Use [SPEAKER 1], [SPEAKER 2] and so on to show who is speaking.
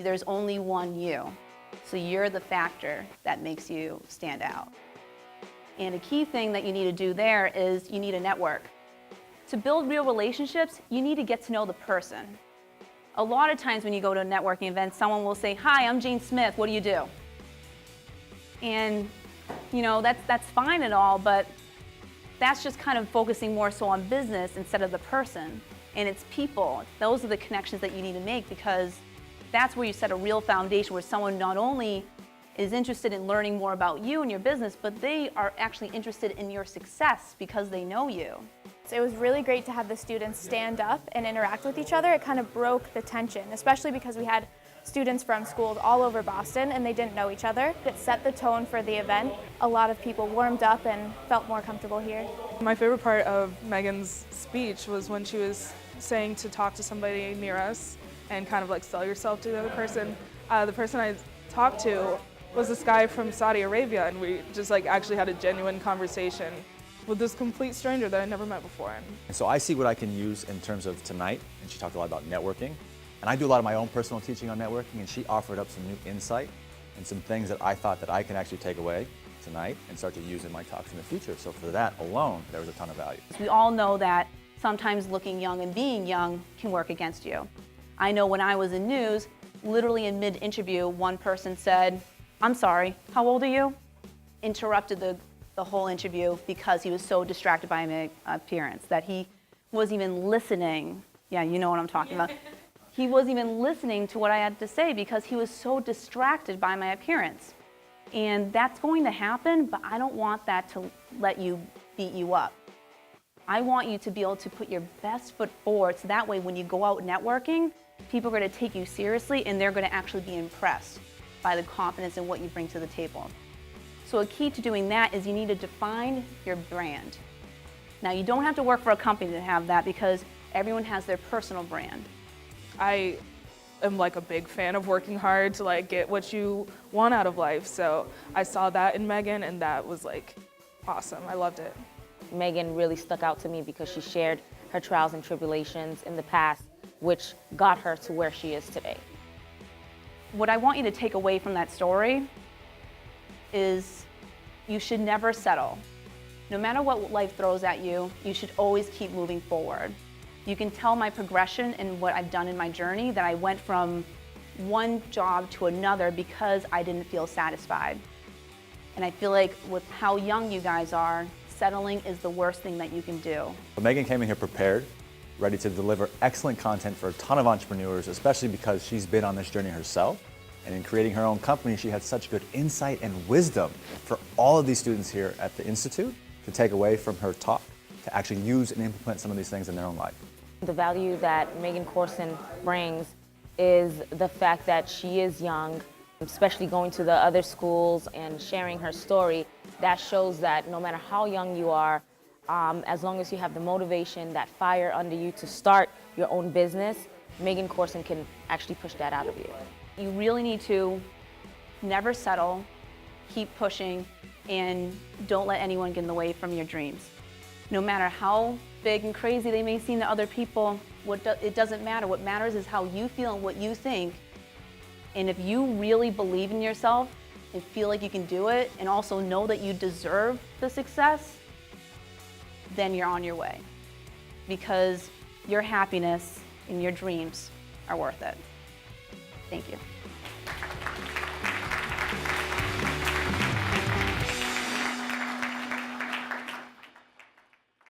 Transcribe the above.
[SPEAKER 1] There's only one you. So you're the factor that makes you stand out. And a key thing that you need to do there is you need a network. To build real relationships, you need to get to know the person. A lot of times when you go to a networking event, someone will say, "Hi, I'm Jane Smith, what do you do?" And you know, that's fine and all, but that's just kind of focusing more so on business instead of the person. And it's people. Those are the connections that you need to make, because that's where you set a real foundation where someone not only is interested in learning more about you and your business, but they are actually interested in your success because they know you.
[SPEAKER 2] It was really great to have the students stand up and interact with each other. It kind of broke the tension, especially because we had students from schools all over Boston and they didn't know each other. It set the tone for the event. A lot of people warmed up and felt more comfortable here.
[SPEAKER 3] My favorite part of Meaghan's speech was when she was saying to talk to somebody near us and kind of like sell yourself to the other person. The person I talked to was this guy from Saudi Arabia, and we just like actually had a genuine conversation with this complete stranger that I never met before.
[SPEAKER 4] And so I see what I can use in terms of tonight, and she talked a lot about networking. And I do a lot of my own personal teaching on networking, and she offered up some new insight and some things that I thought that I can actually take away tonight and start to use in my talks in the future. So for that alone, there was a ton of value.
[SPEAKER 1] We all know that sometimes looking young and being young can work against you. I know when I was in news, literally in mid-interview, one person said, "I'm sorry, how old are you?" Interrupted the whole interview because he was so distracted by my appearance that he wasn't even listening. Yeah, you know what I'm talking about. He wasn't even listening to what I had to say because he was so distracted by my appearance. And that's going to happen, but I don't want that to let you beat you up. I want you to be able to put your best foot forward, so that way when you go out networking, people are going to take you seriously and they're going to actually be impressed by the confidence in what you bring to the table. So a key to doing that is you need to define your brand. Now, you don't have to work for a company to have that, because everyone has their personal brand.
[SPEAKER 3] I am like a big fan of working hard to like get what you want out of life. So I saw that in Meaghan, and that was like awesome. I loved it.
[SPEAKER 5] Meaghan really stuck out to me because she shared her trials and tribulations in the past, which got her to where she is today.
[SPEAKER 1] What I want you to take away from that story is you should never settle. No matter what life throws at you, you should always keep moving forward. You can tell my progression and what I've done in my journey, that I went from one job to another because I didn't feel satisfied. And I feel like with how young you guys are, settling is the worst thing that you can do.
[SPEAKER 4] Meaghan came in here prepared, ready to deliver excellent content for a ton of entrepreneurs, especially because she's been on this journey herself. And in creating her own company, she had such good insight and wisdom for all of these students here at the Institute to take away from her talk, to actually use and implement some of these things in their own life.
[SPEAKER 5] The value that Meaghan Corson brings is the fact that she is young, especially going to the other schools and sharing her story. That shows that no matter how young you are, as long as you have the motivation, that fire under you to start your own business, Meaghan Corson can actually push that out of you.
[SPEAKER 1] You really need to never settle, keep pushing, and don't let anyone get in the way from your dreams. No matter how big and crazy they may seem to other people, it doesn't matter. What matters is how you feel and what you think. And if you really believe in yourself and feel like you can do it, and also know that you deserve the success, then you're on your way. Because your happiness and your dreams are worth it. Thank you.